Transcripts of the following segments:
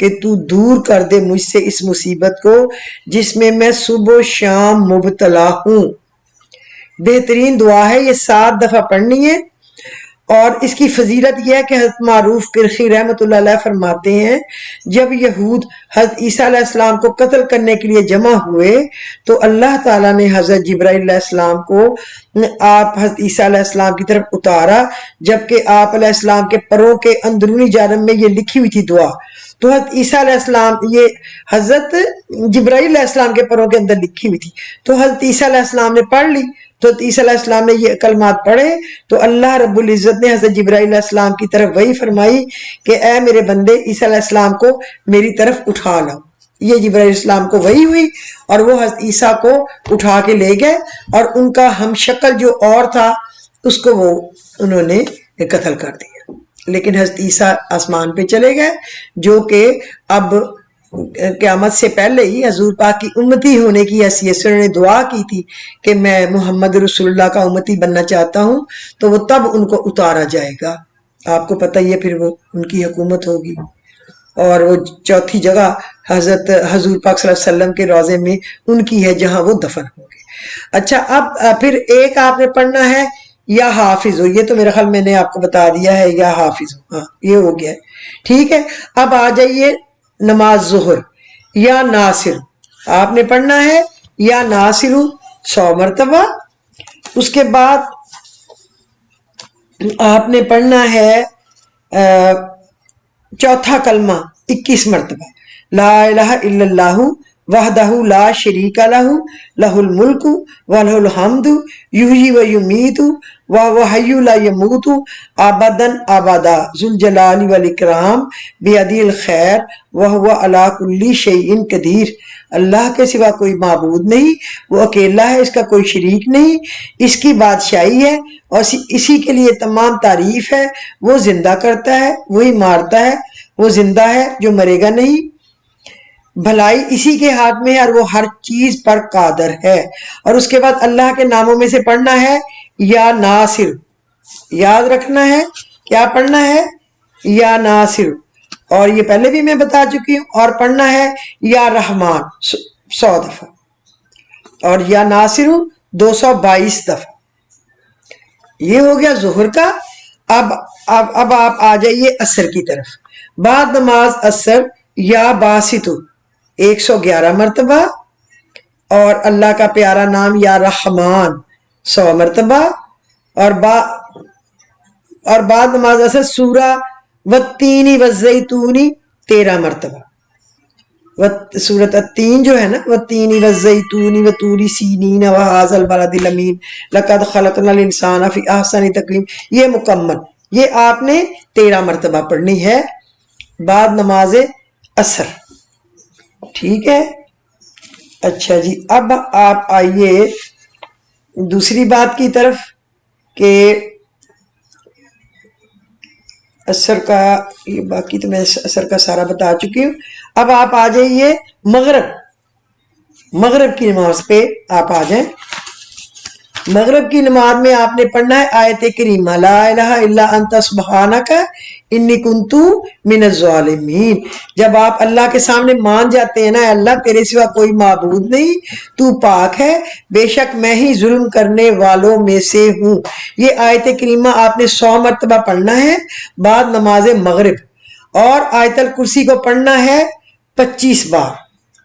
کہ تو دور کر دے مجھ سے اس مصیبت کو جس میں صبح و شام مبتلا ہوں۔ بہترین دعا ہے، یہ 7 دفعہ پڑھنی ہے۔ اور اس کی فضیلت یہ ہے کہ حضرت معروف کرخی رحمۃ اللہ علیہ فرماتے ہیں جب یہود حضرت عیسیٰ علیہ السلام کو قتل کرنے کے لیے جمع ہوئے تو اللہ تعالیٰ نے حضرت جبرائیل علیہ السلام کو آپ حضرت عیسیٰ علیہ السلام کی طرف اتارا، جبکہ آپ علیہ السلام کے پروں کے اندرونی جانب میں یہ لکھی ہوئی تھی دعا۔ تو حضرت عیسیٰ علیہ السلام، یہ حضرت جبرائیل علیہ السلام کے پروں کے اندر لکھی ہوئی تھی، تو حضرت عیسیٰ علیہ السلام نے پڑھ لی۔ تو عیسیٰ علیہ السلام نے یہ کلمات پڑھے تو اللہ رب العزت نے حضرت جبرائیل علیہ السلام کی طرف وحی فرمائی کہ اے میرے بندے عیسیٰ علیہ السلام کو میری طرف اٹھا لاؤ۔ یہ جبرائیل علیہ السلام کو وحی ہوئی اور وہ حضرت عیسیٰ کو اٹھا کے لے گئے، اور ان کا ہم شکل جو اور تھا اس کو وہ انہوں نے قتل کر دیا۔ لیکن حضرت عیسیٰ آسمان پہ چلے گئے، جو کہ اب قیامت سے پہلے ہی حضور پاک کی امتی ہونے کی حیثیت سے انہوں نے دعا کی تھی کہ میں محمد رسول اللہ کا امتی بننا چاہتا ہوں، تو وہ تب ان کو اتارا جائے گا۔ آپ کو پتہ ہی ہے پھر وہ ان کی حکومت ہوگی، اور وہ چوتھی جگہ حضرت حضور پاک صلی اللہ علیہ وسلم کے روضے میں ان کی ہے جہاں وہ دفن ہوں گے۔ اچھا، اب پھر ایک آپ نے پڑھنا ہے یا حافظ ہو، یہ تو میرا خیال میں نے آپ کو بتا دیا ہے، یا حافظ ہو، ہاں یہ ہو گیا ہے، ٹھیک ہے۔ اب آ جائیے نماز ظہر یا ناصر، آپ نے پڑھنا ہے یا ناصر 100 مرتبہ۔ اس کے بعد آپ نے پڑھنا ہے چوتھا کلمہ 21 مرتبہ، لا الہ الا اللہ وحدہ لا شریک لہ لہ الملک ولہ الحمد یحیی و یمیت وہو حی لا یموت ابدا ابدا ذو الجلال والاکرام بیدہ الخیر وہو علی کل شیء قدیر۔ اللہ کے سوا کوئی معبود نہیں، وہ اکیلا ہے، اس کا کوئی شریک نہیں، اس کی بادشاہی ہے اور اسی کے لیے تمام تعریف ہے۔ وہ زندہ کرتا ہے، وہی مارتا ہے، وہ زندہ ہے جو مرے گا نہیں، بھلائی اسی کے ہاتھ میں ہے اور وہ ہر چیز پر قادر ہے۔ اور اس کے بعد اللہ کے ناموں میں سے پڑھنا ہے یا ناصر، یاد رکھنا ہے کیا پڑھنا ہے، یا ناصر، اور یہ پہلے بھی میں بتا چکی ہوں، اور پڑھنا ہے یا رحمان 100 دفعہ، اور یا ناصر 222 دفعہ۔ یہ ہو گیا ظہر کا۔ اب آپ آ جائیے عصر کی طرف۔ بعد نماز عصر یا باسط 111 مرتبہ، اور اللہ کا پیارا نام یا رحمان 100 مرتبہ، اور بعد نماز عصر سورہ والتین والزیتون 13 مرتبہ۔ سورۃ التین جو ہے نا، والتین والزیتون وطور سینین وہذا البلد الامین لقد خلقنا الانسان فی احسن تقویم، یہ مکمل، یہ آپ نے 13 مرتبہ پڑھنی ہے بعد نماز عصر، ٹھیک ہے۔ اچھا جی، اب آپ آئیے دوسری بات کی طرف کہ عصر کا، یہ باقی تو میں عصر کا سارا بتا چکی ہوں۔ اب آپ آ جائیے مغرب کی نماز پہ آپ آ جائیں۔ مغرب کی نماز میں آپ نے پڑھنا ہے آیت کریمہ لا الہ الا انت سبحانک انی کنت من الظالمین۔ جب آپ اللہ کے سامنے مان جاتے ہیں نا، اللہ تیرے سوا کوئی معبود نہیں، تو پاک ہے، بے شک میں ہی ظلم کرنے والوں میں سے ہوں۔ یہ آیت کریمہ آپ نے 100 مرتبہ پڑھنا ہے بعد نماز مغرب، اور آیت الکرسی کو پڑھنا ہے 25 بار،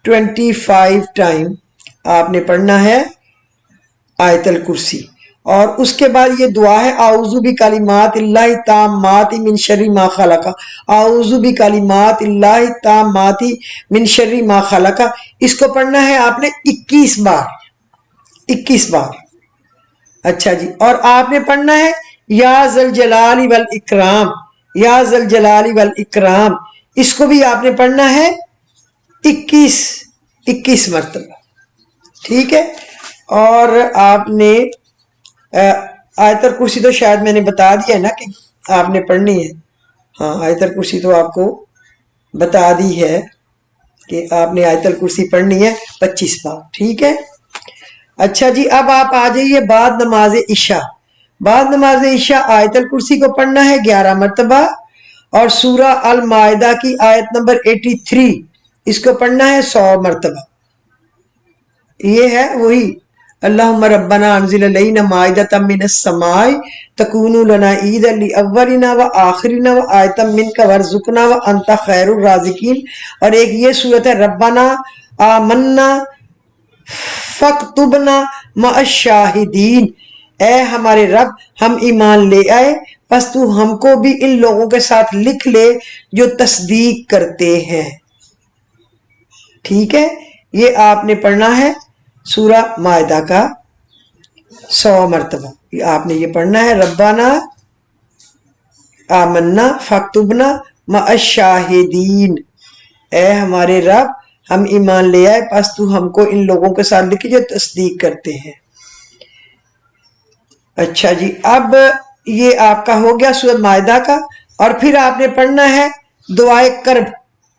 25 ٹائم آپ نے پڑھنا ہے آیت الکرسی۔ اور اس کے بعد یہ دعا ہے اعوذ بکلمات اللہ التامات من شر ما خلق، اعوذ بکلمات اللہ التامات من شر ما خلق، اس کو پڑھنا ہے آپ نے 21 بار، 21 بار۔ اچھا جی، اور آپ نے پڑھنا ہے یا ذل جلال والاکرام، یا ذل جلال والاکرام، اس کو بھی آپ نے پڑھنا ہے 21 مرتبہ، ٹھیک ہے۔ اور آپ نے آیت الکرسی تو شاید میں نے بتا دیا ہے نا کہ آپ نے پڑھنی ہے، ہاں آیت الکرسی تو آپ کو بتا دی ہے کہ آپ نے آیت الکرسی پڑھنی ہے 25 بار، ٹھیک ہے۔ اچھا جی، اب آپ آ جائیے بعد نماز عشاء۔ بعد نماز عشاء آیت الکرسی کو پڑھنا ہے 11 مرتبہ، اور سورہ المائدہ کی آیت نمبر 83 اس کو پڑھنا ہے 100 مرتبہ. یہ ہے وہی اللہم ربنا انزل علینا مائدۃ من السماء تکون لنا عیدا لاولنا وآخرنا وآیۃ منک وارزقنا وانت خیر الرازقین. اور ایک یہ سورت ہے ربنا آمنا فاکتبنا مع الشاہدین، اے ہمارے رب ہم ایمان لے آئے پس تو ہم کو بھی ان لوگوں کے ساتھ لکھ لے جو تصدیق کرتے ہیں. ٹھیک ہے، یہ آپ نے پڑھنا ہے سورہ مائدہ کا 100 مرتبہ. یہ آپ نے یہ پڑھنا ہے ربنا آمنا فاکتبنا مع الشاہدین، اے ہمارے رب ہم ایمان لے آئے پس تو ہم کو ان لوگوں کے ساتھ لکھے جو تصدیق کرتے ہیں. اچھا جی، اب یہ آپ کا ہو گیا سورۃ مائدہ کا. اور پھر آپ نے پڑھنا ہے دعائے کرب،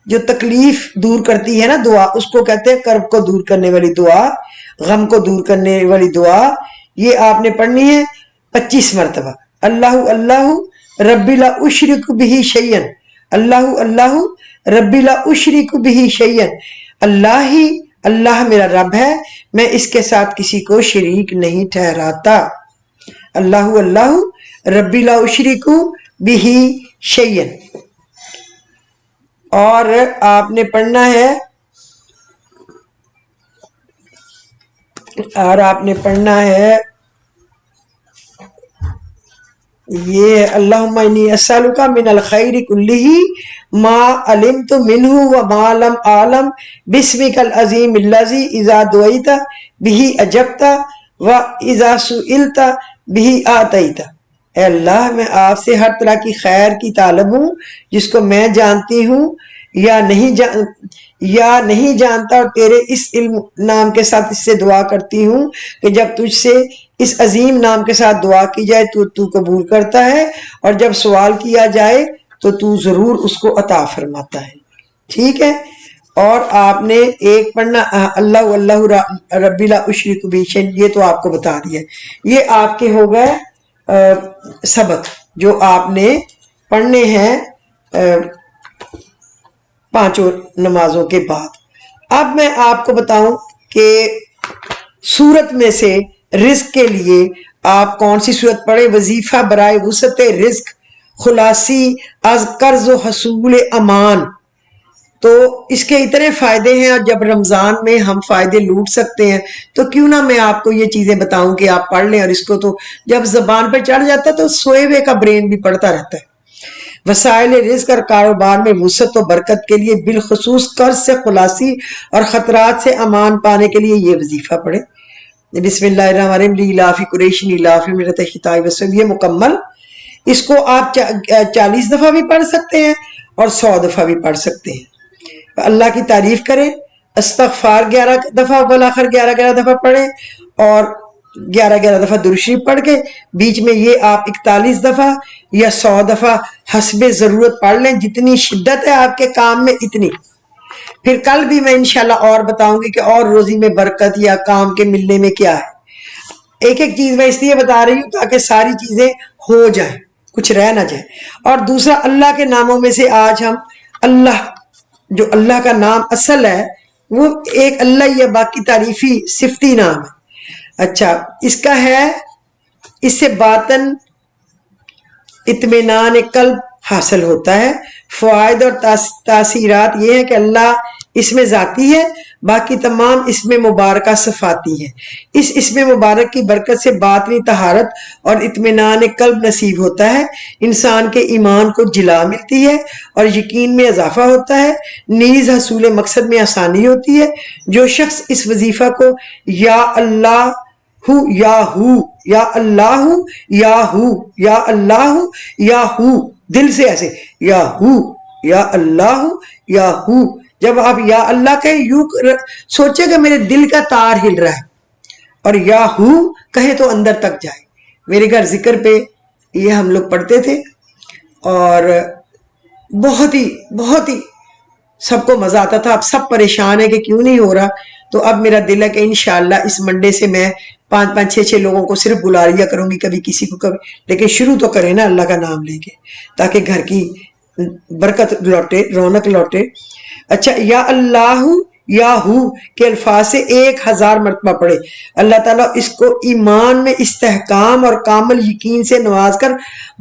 جو تکلیف دور کرتی ہے نا دعا، اس کو کہتے ہیں کرب کو دور کرنے والی دعا، غم کو دور کرنے والی دعا. یہ آپ نے پڑھنی ہے 25 مرتبہ. اللہ اللہ ربی لا اشرک بہ شیئا، اللہ اللہ ربی لا اشرک بہ شیئا، اللہ ہی اللہ میرا رب ہے میں اس کے ساتھ کسی کو شریک نہیں ٹھہراتا. اللہ اللہ ربی لا اشرک بہ شیئا. اور آپ نے پڑھنا ہے یہ اللہم انی اسألک من الخیر کلہ ما علمت منہ وما لم اعلم باسمک العظیم الذی اذا دعیت بہ اجبت واذا سئلت بہ اعطیت. اے اللہ میں آپ سے ہر طرح کی خیر کی طالب ہوں جس کو میں جانتی ہوں یا نہیں جانتا، اور تیرے اس علم نام کے ساتھ اس سے دعا کرتی ہوں کہ جب تجھ سے اس عظیم نام کے ساتھ دعا کی جائے تو قبول کرتا ہے، اور جب سوال کیا جائے تو ضرور اس کو عطا فرماتا ہے. ٹھیک ہے. اور آپ نے ایک پڑھنا اللہ اللہ ربی لا اشرک بہ شیئا، یہ تو آپ کو بتا دیا. یہ آپ کے ہو گئے سبق جو آپ نے پڑھنے ہیں 5 نمازوں کے بعد. اب میں آپ کو بتاؤں کہ سورت میں سے رزق کے لیے آپ کون سی سورت پڑھیں. وظیفہ برائے وسعت رزق، خلاصی از قرض و حصول امان. تو اس کے اتنے فائدے ہیں، اور جب رمضان میں ہم فائدے لوٹ سکتے ہیں تو کیوں نہ میں آپ کو یہ چیزیں بتاؤں کہ آپ پڑھ لیں. اور اس کو تو جب زبان پہ چڑھ جاتا ہے تو سوئے ہوئے کا برین بھی پڑھتا رہتا ہے. وسائل رزق اور کاروبار میں وسعت و برکت کے لیے، بالخصوص قرض سے خلاصی اور خطرات سے امان پانے کے لیے یہ وظیفہ پڑھیں. بسم اللہ الرحمن الرحیم لیلاف قریش لیلاف رحلۃ الشتاء والصیف. یہ مکمل اس کو آپ 40 دفعہ بھی پڑھ سکتے ہیں اور 100 دفعہ بھی پڑھ سکتے ہیں. اللہ کی تعریف کریں، استغفار 11 دفعہ بالآخر 11 دفعہ پڑھیں، اور 11 دفعہ درود شریف پڑھ کے بیچ میں یہ آپ 41 دفعہ یا 100 دفعہ حسب ضرورت پڑھ لیں. جتنی شدت ہے آپ کے کام میں اتنی. پھر کل بھی میں انشاءاللہ اور بتاؤں گی کہ اور روزی میں برکت یا کام کے ملنے میں کیا ہے. ایک ایک چیز میں اس لیے بتا رہی ہوں تاکہ ساری چیزیں ہو جائیں، کچھ رہ نہ جائے. اور دوسرا، اللہ کے ناموں میں سے آج ہم اللہ، جو اللہ کا نام اصل ہے وہ ایک اللہ ہی ہے، باقی تعریفی صفتی نام ہے. اچھا، اس کا ہے، اس سے باطن اطمینان قلب حاصل ہوتا ہے. فوائد اور تاثیرات یہ ہے کہ اللہ اس میں ذاتی ہے، باقی تمام اس میں مبارکہ صفاتی ہے. اس اسم مبارک کی برکت سے باطنی طہارت اور اطمینان قلب نصیب ہوتا ہے. انسان کے ایمان کو جلا ملتی ہے اور یقین میں اضافہ ہوتا ہے. نیز حصول مقصد میں آسانی ہوتی ہے. جو شخص اس وظیفہ کو یا اللہ یا ہو یا اللہ یا ہو یا اللہ یا ہو دل سے ایسے یا ہو یا اللہ یا ہو، جب آپ یا اللہ کہیں یوں سوچے کہ میرے دل کا تار ہل رہا ہے، اور یا ہو کہیں تو اندر تک جائے. میرے گھر ذکر پہ یہ ہم لوگ پڑھتے تھے اور بہت ہی سب کو مزہ آتا تھا. اب سب پریشان ہے کہ کیوں نہیں ہو رہا. تو اب میرا دل ہے کہ انشاءاللہ اس منڈے سے میں 5-6 لوگوں کو صرف بلا لیا کروں گی، کبھی کسی کو کبھی، لیکن شروع تو کریں نا اللہ کا نام لے کے، تاکہ گھر کی برکت لوٹے، رونق لوٹے۔ اچھا، یا اللہ یا ہو کے الفاظ سے 1000 مرتبہ پڑھے، اللہ تعالیٰ اس کو ایمان میں استحکام اور کامل یقین سے نواز کر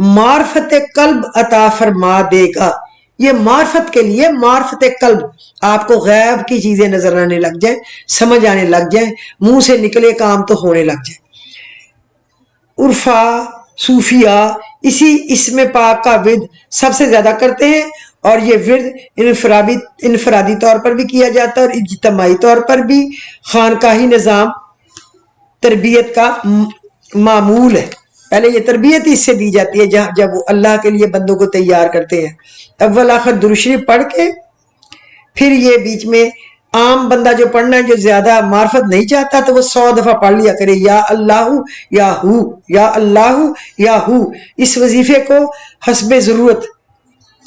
معرفت قلب عطا فرما دے گا۔ یہ معرفت کے لیے، معرفت قلب، آپ کو غیب کی چیزیں نظر آنے لگ جائیں، سمجھ آنے لگ جائیں، منہ سے نکلے کام تو ہونے لگ جائیں۔ عرفا صوفیہ اسی اسم پاک کا ورد سب سے زیادہ کرتے ہیں، اور یہ ورد انفرادی طور پر بھی کیا جاتا ہے اور اجتماعی طور پر بھی۔ خانقاہی نظام تربیت کا معمول ہے، پہلے یہ تربیت اس سے دی جاتی ہے جب وہ اللہ کے لیے بندوں کو تیار کرتے ہیں۔ اول آخر درود شریف پڑھ کے پھر یہ بیچ میں عام بندہ جو پڑھنا ہے، جو زیادہ معرفت نہیں چاہتا، تو وہ 100 دفعہ پڑھ لیا کرے، یا اللہ یا ہو، یا اللہ یا ہو۔ اس وظیفے کو حسب ضرورت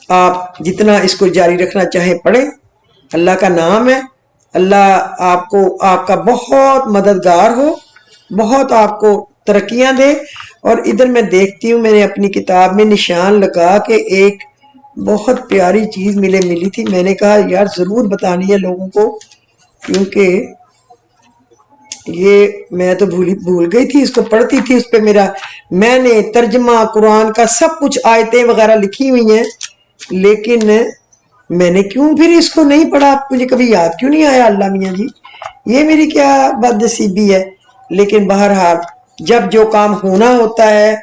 آپ جتنا اس کو جاری رکھنا چاہیں پڑھیں، اللہ کا نام ہے۔ اللہ آپ کو، آپ کا بہت مددگار ہو، بہت آپ کو ترقیاں دے۔ اور ادھر میں دیکھتی ہوں، میں نے اپنی کتاب میں نشان لگا کہ ایک بہت پیاری چیز ملی تھی، میں نے کہا یار ضرور بتانی ہے لوگوں کو، کیونکہ یہ میں تو بھول گئی تھی، اس کو پڑھتی تھی، اس پہ میں نے ترجمہ قرآن کا سب کچھ آیتیں وغیرہ لکھی ہوئی ہیں، لیکن میں نے کیوں پھر اس کو نہیں پڑھا، مجھے کبھی یاد کیوں نہیں آیا؟ اللہ میاں جی، یہ میری کیا بد نصیبی ہے۔ لیکن بہرحال جب جو کام ہونا ہوتا ہے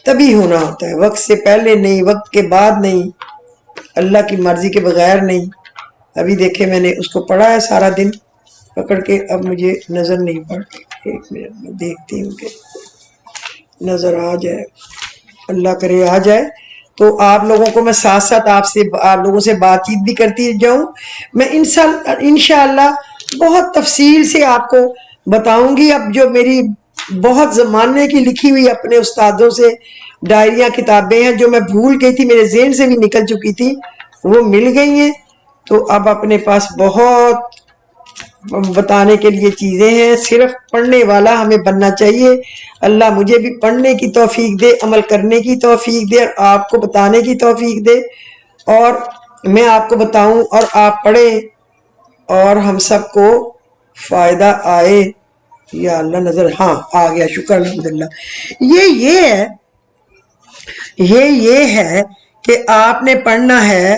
تبھی ہونا ہوتا ہے، وقت سے پہلے نہیں، وقت کے بعد نہیں، اللہ کی مرضی کے بغیر نہیں۔ ابھی دیکھیں میں نے اس کو پڑھا ہے سارا دن پکڑ کے، اب مجھے نظر نہیں پڑتی، ایک منٹ میں دیکھتی ہوں کہ نظر آ جائے، اللہ کرے آ جائے تو آپ لوگوں کو میں ساتھ ساتھ آپ لوگوں سے بات چیت بھی کرتی جاؤں۔ میں انشاءاللہ بہت تفصیل سے آپ کو بتاؤں گی۔ اب جو میری بہت زمانے کی لکھی ہوئی اپنے استادوں سے ڈائریاں، کتابیں ہیں جو میں بھول گئی تھی، میرے ذہن سے بھی نکل چکی تھی، وہ مل گئی ہیں، تو اب اپنے پاس بہت بتانے کے لیے چیزیں ہیں۔ صرف پڑھنے والا ہمیں بننا چاہیے۔ اللہ مجھے بھی پڑھنے کی توفیق دے، عمل کرنے کی توفیق دے، اور آپ کو بتانے کی توفیق دے، اور میں آپ کو بتاؤں اور آپ پڑھیں اور ہم سب کو فائدہ آئے۔ یا اللہ نظر، ہاں آ گیا، شکر الحمدللہ۔ یہ ہے کہ آپ نے پڑھنا ہے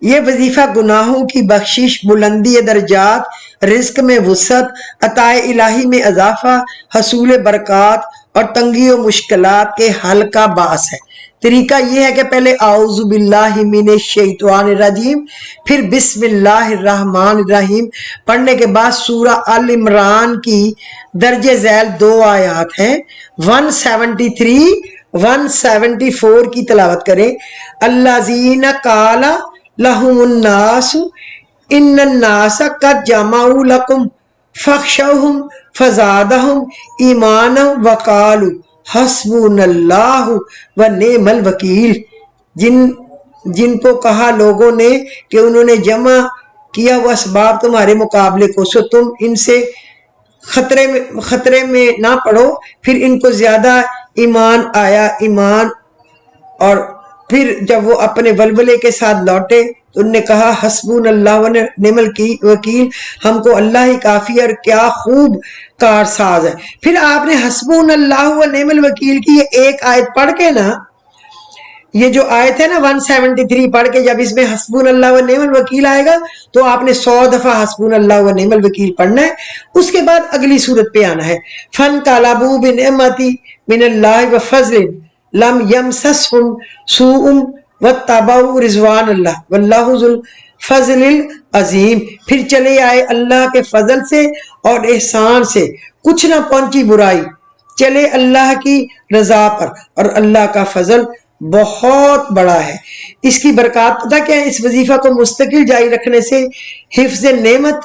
یہ وظیفہ گناہوں کی بخشش، بلندی درجات، رزق میں وسعت، عطائے الہی میں اضافہ، حصول برکات اور تنگی و مشکلات کے حل کا باعث ہے۔ طریقہ یہ ہے کہ پہلے اعوذ باللہ من الشیطان الرجیم، پھر بسم اللہ الرحمن الرحیم پڑھنے کے بعد سورہ آل عمران کی درج ذیل 2 آیات ہیں، 173 174 کی تلاوت کریں۔ الذین قال لهم الناس ان الناس قد جمعوا لكم فاخشوهم فزادهم ایمانا وقالوا حسبنا اللہ ونعم الوکیل۔ جن کو کہا لوگوں نے کہ انہوں نے جمع کیا وہ اسباب تمہارے مقابلے کو، سو تم ان سے خطرے میں نہ پڑو۔ پھر ان کو زیادہ ایمان آیا، اور پھر جب وہ اپنے ولولے کے ساتھ لوٹے تو انہوں نے کہا حسبنا اللہ و نعم الوکیل، ہم کو اللہ ہی کافی اور کیا خوب کارساز ہے۔ پھر آپ نے حسبنا اللہ و نعم الوکیل کی یہ ایک آیت پڑھ کے نا، یہ جو آیت ہے نا 173 پڑھ کے جب اس میں حسبنا اللہ و نعم الوکیل آئے گا تو آپ نے 100 دفعہ حسبنا اللہ و نعم الوکیل پڑھنا ہے۔ اس کے بعد اگلی صورت پہ آنا ہے، فانقلبوا بنعمت من اللہ وفضل لم یمسسہم سوء واتبعوا رضوان اللہ واللہ ذو الفضل العظیم۔ پھر چلے آئے اللہ کے فضل سے اور احسان سے، کچھ نہ پہنچی برائی، چلے اللہ کی رضا پر، اور اللہ کا فضل بہت بڑا ہے۔ اس کی برکات پتہ کیا ہے؟ اس وظیفہ کو مستقل جاری رکھنے سے حفظ نعمت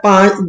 5,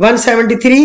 173,